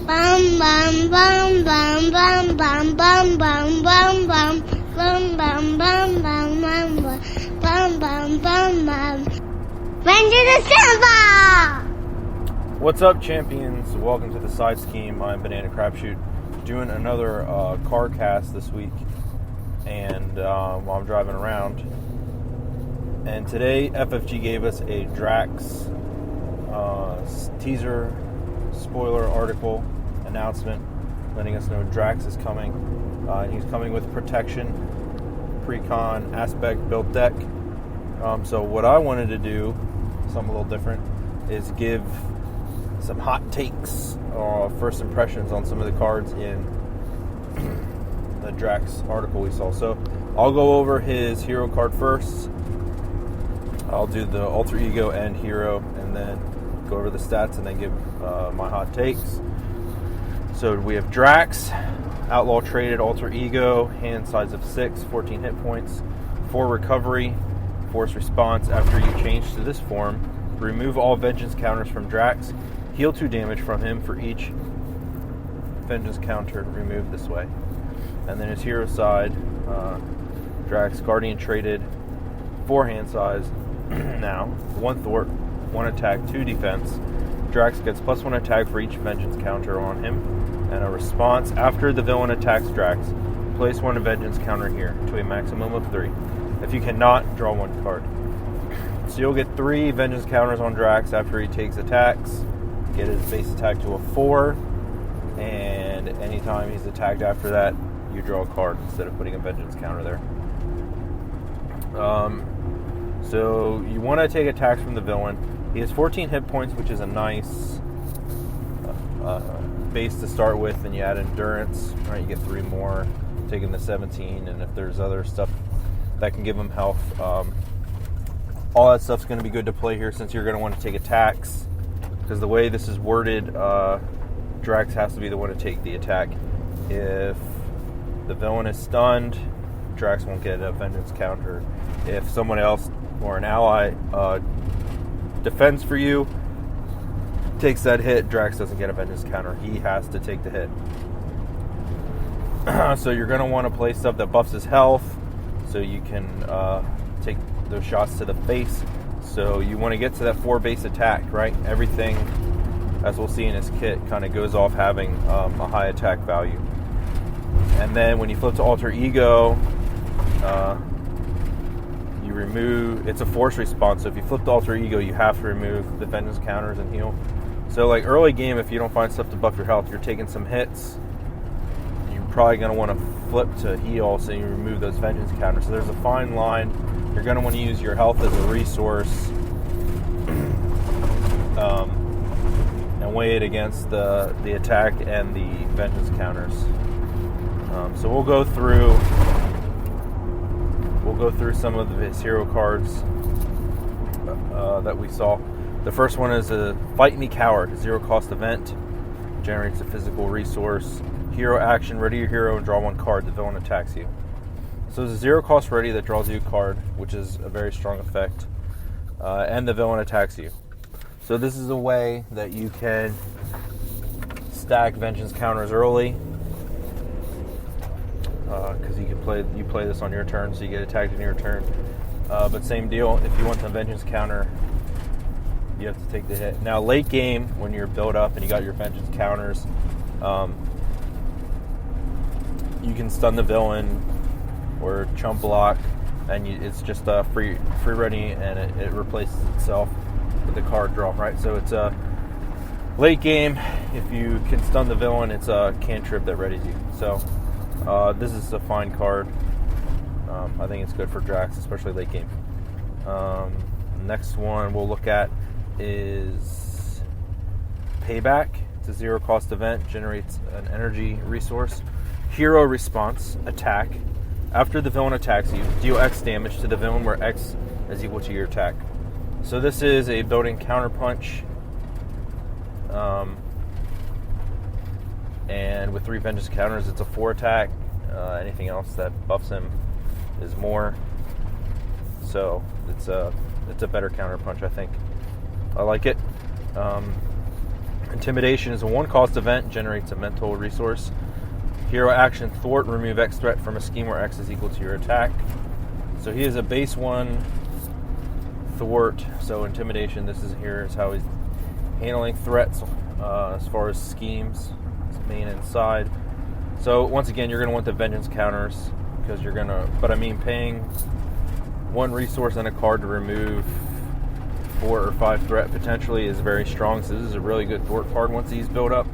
Bum bum bum bum bum bum bum bum bum bum bum bum bum bum bum bum bum bum. Vengeance Assemble! What's up, champions? Welcome to the side scheme. I'm BananaCrapshoot, doing another Carcast this week, and while I'm driving around. And today, FFG gave us a Drax teaser, spoiler article announcement, letting us know Drax is coming. He's coming with protection, pre-con, aspect, built deck. So what I wanted to do, something a little different, is give some hot takes or first impressions on some of the cards in the Drax article we saw. So I'll go over his hero card first. I'll do the alter ego and hero, and then go over the stats, and then give my hot takes. So we have Drax, outlaw traded alter ego, hand size of 6, 14 hit points, 4 recovery, force response. After you change to this form, remove all vengeance counters from Drax, heal 2 damage from him for each vengeance counter removed this way. And then his hero side, Drax, guardian traded, 4 hand size, now 1 thwart, 1 attack, 2 defense. Drax gets +1 attack for each vengeance counter on him, and a response after the villain attacks Drax. Place 1 vengeance counter here to a maximum of 3. If you cannot, draw 1 card. So you'll get 3 vengeance counters on Drax after he takes attacks. Get his base attack to a 4, and anytime he's attacked after that, you draw a card instead of putting a vengeance counter there. So you want to take attacks from the villain. He has 14 hit points, which is a nice base to start with, and you add endurance, right? You get 3 more, take him to 17, and if there's other stuff that can give him health, all that stuff's going to be good to play here, since you're going to want to take attacks, because the way this is worded, Drax has to be the one to take the attack. If the villain is stunned, Drax won't get a vengeance counter. If someone else or an ally defends for you, takes that hit, Drax doesn't get a vengeance counter. He has to take the hit. So you're going to want to play stuff that buffs his health, so you can take those shots to the face. So you want to get to that 4 base attack, right? Everything, as we'll see in his kit, kind of goes off having a high attack value. And then when you flip to alter ego, you remove, it's a force response, so if you flip to alter ego, you have to remove the vengeance counters and heal. So like early game, if you don't find stuff to buff your health, you're taking some hits, you're probably going to want to flip to heal, so you remove those vengeance counters. So there's a fine line. You're going to want to use your health as a resource, and weigh it against the attack and the vengeance counters. So we'll go through some of his hero cards that we saw. The first one is a Fight Me Coward, a 0-cost event, generates a physical resource. Hero action, ready your hero and draw 1 card. The villain attacks you. So it's a 0-cost ready that draws you a card, which is a very strong effect, and the villain attacks you. So this is a way that you can stack vengeance counters early, because you play this on your turn, so you get attacked in your turn. But same deal, if you want the vengeance counter, you have to take the hit. Now late game, when you're built up and you got your vengeance counters, you can stun the villain or chump block, and it's just free ready, and it replaces itself with the card draw, right? So it's a late game. If you can stun the villain, it's a cantrip that readies you. So this is a fine card. I think it's good for Drax, especially late game. Next one we'll look at is Payback. It's a 0-cost event, generates an energy resource. Hero response, attack. After the villain attacks you, deal X damage to the villain where X is equal to your attack. So this is a built-in counterpunch. And with 3 vengeance counters, it's a 4 attack. Anything else that buffs him is more. So it's a better counterpunch, I think. I like it. Intimidation is a 1-cost event, generates a mental resource. Hero action thwart, remove X threat from a scheme where X is equal to your attack. So he is a base 1 thwart. So intimidation, this is how he's handling threats as far as schemes, main and side. So once again, you're going to want the vengeance counters because you're going to, paying 1 resource and a card to remove 4 or 5 threat potentially is very strong. So this is a really good thwart card once he's built up.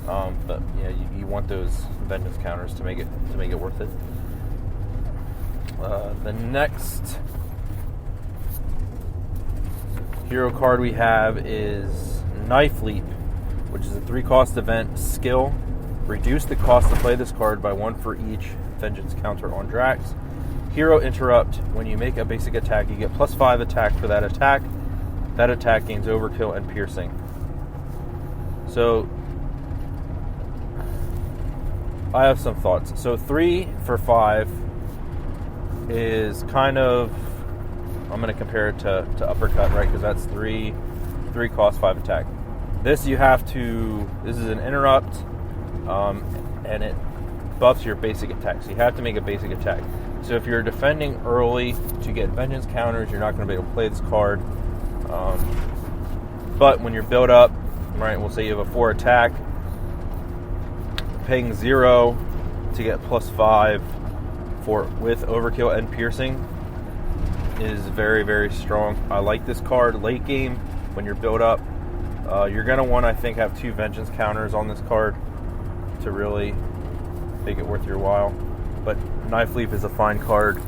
But yeah, you want those vengeance counters to make it worth it. The next hero card we have is Knife Leap, which is a 3-cost event. Skill: reduce the cost to play this card by 1 for each vengeance counter on Drax. Hero Interrupt: when you make a basic attack, you get +5 attack for that attack. That attack gains overkill and piercing. So I have some thoughts. So 3 for 5 is kind of, I'm going to compare it to Uppercut, right? Because that's 3 cost, 5 attack. This is an interrupt, and it buffs your basic attack. So you have to make a basic attack. So if you're defending early to get vengeance counters, you're not going to be able to play this card. But when you're built up, right, we'll say you have a 4 attack, paying 0 to get +5 with overkill and piercing is very, very strong. I like this card. Late game, when you're built up, you're going to want, I think, have 2 vengeance counters on this card to really make it worth your while. But Knife Leap is a fine card.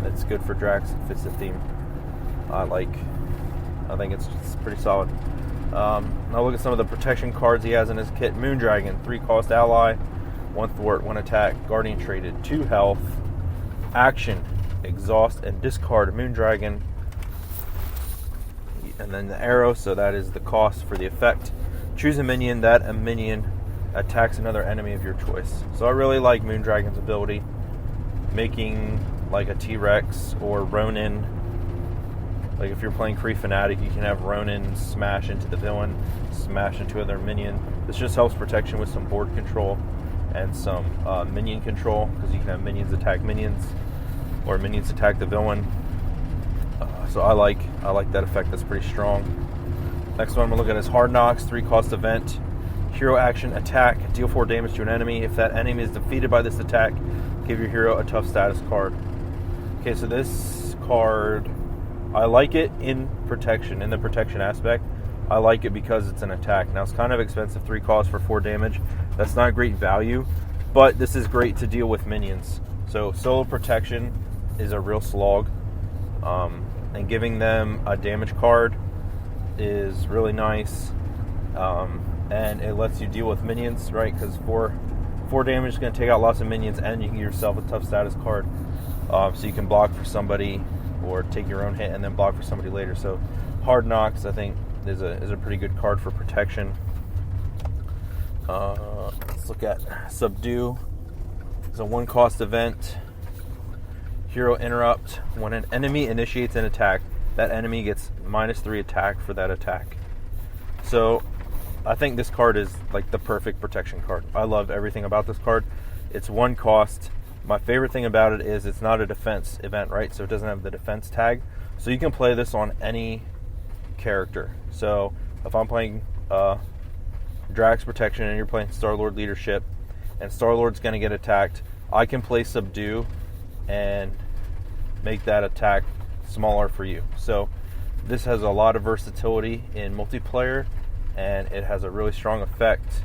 It's good for Drax. It fits the theme. I think it's pretty solid. Now look at some of the protection cards he has in his kit. Moondragon, 3-cost ally, 1 thwart, 1 attack, guardian traded, 2 health. Action: exhaust and discard Moondragon. And then the arrow, so that is the cost for the effect. Choose a minion that a minion attacks another enemy of your choice. So I really like Moondragon's ability, making like a T-Rex or Ronin. Like if you're playing Kree Fanatic, you can have Ronin smash into the villain, smash into other minion. This just helps protection with some board control and some minion control, because you can have minions attack minions or minions attack the villain. So I like that effect. That's pretty strong. Next one we're looking at is Hard Knocks, 3-cost event. Hero action: attack, deal 4 damage to an enemy. If that enemy is defeated by this attack, give your hero a tough status card. Okay, so this card, I like it in the protection aspect. I like it because it's an attack. Now it's kind of expensive, 3 costs for 4 damage. That's not great value, but this is great to deal with minions. So solo protection is a real slog, and giving them a damage card is really nice, and it lets you deal with minions, right? Because 4 damage is going to take out lots of minions, and you can get yourself a tough status card, so you can block for somebody or take your own hit and then block for somebody later. So Hard Knocks, I think, is a pretty good card for protection. Let's look at Subdue. It's a 1-cost event. Hero Interrupt: when an enemy initiates an attack, that enemy gets -3 attack for that attack. So I think this card is like the perfect protection card. I love everything about this card. It's 1 cost. My favorite thing about it is it's not a defense event, right? So it doesn't have the defense tag. So you can play this on any character. So if I'm playing Drax Protection and you're playing Star-Lord Leadership, and Star-Lord's going to get attacked, I can play Subdue and make that attack smaller for you. So this has a lot of versatility in multiplayer, and it has a really strong effect,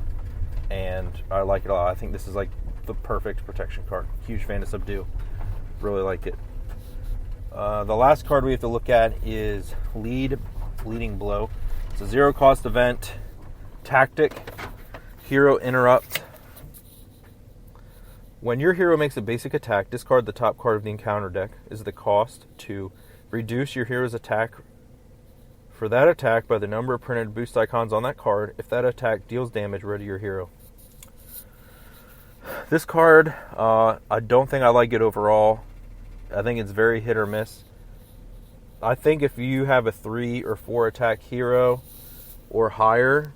and I like it a lot. I think this is like the perfect protection card. Huge fan of Subdue. Really like it. The last card we have to look at is Bleeding Blow. It's a 0-cost event. Tactic: Hero Interrupt. When your hero makes a basic attack, discard the top card of the encounter deck. Is the cost to reduce your hero's attack for that attack by the number of printed boost icons on that card. If that attack deals damage, ready your hero. This card, I don't think I like it overall. I think it's very hit or miss. I think if you have a 3 or 4 attack hero, or higher,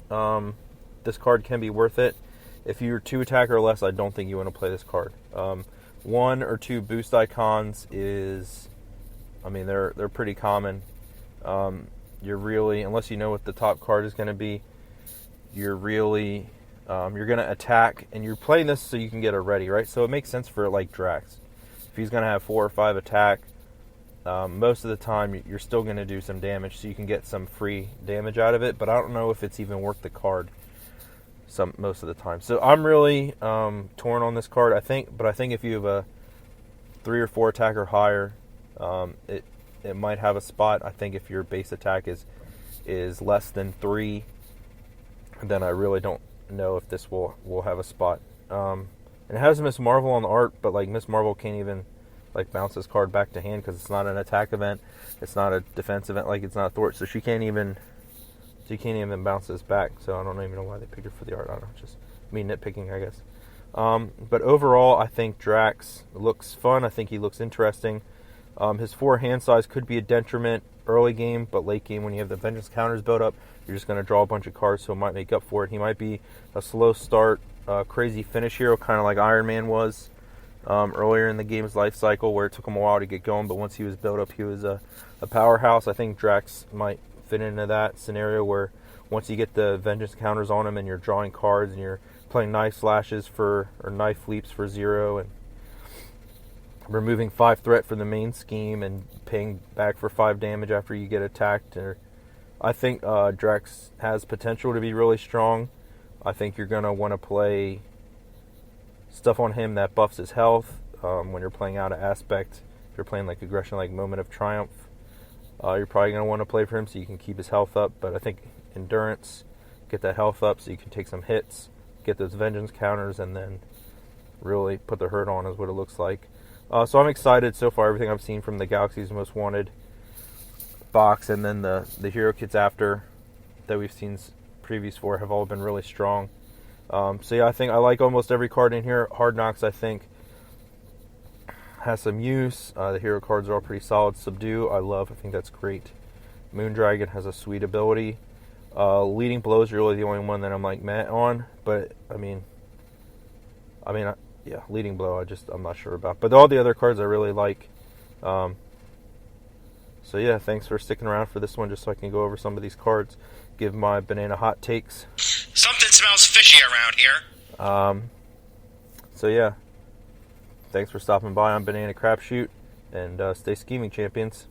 this card can be worth it. If you're 2 attack or less, I don't think you want to play this card. 1 or 2 boost icons is, I mean, they're pretty common. You're really, unless you know what the top card is going to be, you're really, you're going to attack, and you're playing this so you can get a ready, right? So it makes sense for like Drax. If he's going to have 4 or 5 attack, most of the time you're still going to do some damage, so you can get some free damage out of it. But I don't know if it's even worth the card most of the time. So I'm really torn on this card. I think if you have a 3 or 4 attack or higher, it might have a spot. I think if your base attack is less than 3, then I really don't know if this will have a spot. And it has Miss Marvel on the art, but like Miss Marvel can't even like bounce this card back to hand because it's not an attack event, it's not a defense event, like it's not Thor, so she can't even bounce this back. So I don't even know why they picked her for the art. I don't know, just me nitpicking, I guess. But overall, I think Drax looks fun. I think he looks interesting. His 4 hand size could be a detriment early game, but late game when you have the vengeance counters built up, you're just going to draw a bunch of cards, so it might make up for it. He might be a slow start, crazy finish hero, kind of like Iron Man was earlier in the game's life cycle, where it took him a while to get going, but once he was built up, he was a powerhouse. I think Drax might fit into that scenario where once you get the vengeance counters on him and you're drawing cards and you're playing knife slashes or knife leaps for 0 and removing 5 threat from the main scheme and paying back for 5 damage after you get attacked. I think Drax has potential to be really strong. I think you're going to want to play stuff on him that buffs his health when you're playing out of aspect. If you're playing like aggression, like Moment of Triumph, you're probably going to want to play for him so you can keep his health up. But I think endurance, get that health up so you can take some hits, get those vengeance counters, and then really put the hurt on is what it looks like. So I'm excited so far. Everything I've seen from the Galaxy's Most Wanted box and then the hero kits after that we've seen previews for have all been really strong. So yeah, I think I like almost every card in here. Hard Knocks, I think, has some use. The hero cards are all pretty solid. Subdue, I love. I think that's great. Moondragon has a sweet ability. Leading Blow is really the only one that I'm like meh on. But yeah, Leading Blow, I'm not sure about. But all the other cards I really like. So yeah, thanks for sticking around for this one, just so I can go over some of these cards, give my banana hot takes. Something smells fishy around here. So yeah, thanks for stopping by on BananaCrapshoot, and stay scheming, champions.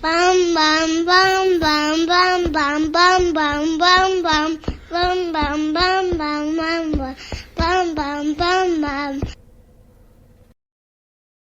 Bum bum bum bum bum bum bum bum bum bum bum bum bum bum bum bum bum bum bum.